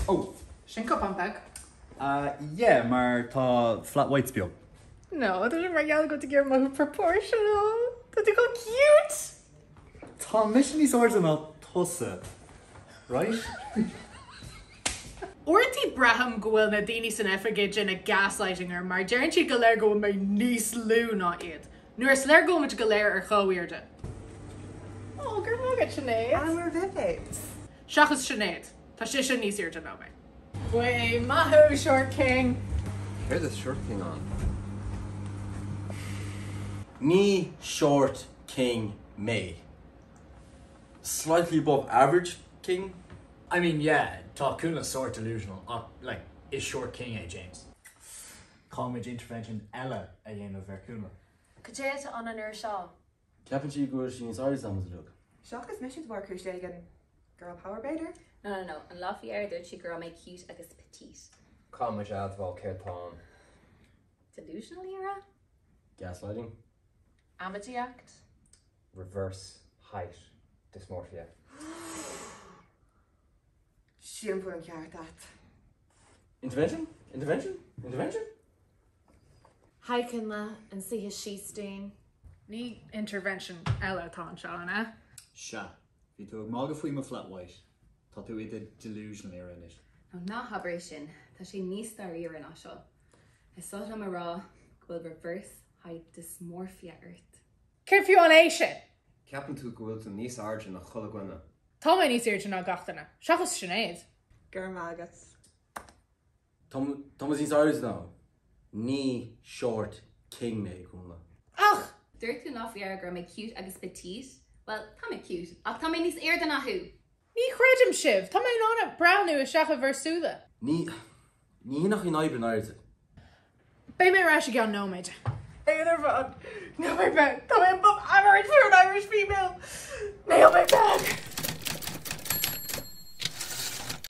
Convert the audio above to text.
Oh. Sin cup an bag? Yeah, maar tá flat whites beag. No, dat is maar jou go to give me proportional. Dat is go cute. Tá mission níos orda ná tusa, right? Ortí braham gohfuil na daoine san efrigid in a gaslighting ar mar dearann siad go léir go mé níos lú ná iad. Nuair is léir go muid go léir ar choíirde. Oh, gur mágad Sinead. Anwer Vivid. Seachas Sinead. Tá si sin níos irte ná mé. Wait, mahu, short king. Hear this short king on. Knee short king May. Slightly above average king. I mean, yeah, Talcuna sort delusional. Like, is short king, James? College intervention Ella a game of Vercuna. Kajeta an an Shaw. Captain G goes in his eyes on the look. Seachas mission war Cruisegan. Girl power baiter? No. An Lafayette did she girl make cute agus petite. College adval Kerton. Delusional era? Gaslighting. Amity act? Reverse height dysmorphia. Siimfu an ceart dat. Intervention? Intervention? Intervention? Hiking and see his sheesteen. Ní intervention eile tá an seo, na? Sha, bhí tú ag mága faoi mo flat white. Tá tú iad delusional ar inis. No, ná habre sin, tá sé níos dar ar an asio. I saw am a rá, gwil reverse height dysmorphia earth. Cir fiú an é sin? Captain two goes to Nice Argent and Chulagwana. Tá mé níos irte ná gatainna. Seachas Sinead. Gur magas. Thomas his eyes now. Knee short king May Kuna. Ach! Dirk tú Lafayette girl make cute agus petite. Well, tá me cute. Ach tá me níos air than a who. Ní chreidim sibh, tá mé nána brawnú a seacha versúla. Ní nach in Iber Night. Bé mé rá gan nóméid. Éidir bhd. No mé ben, tá mé above average for an Irish female.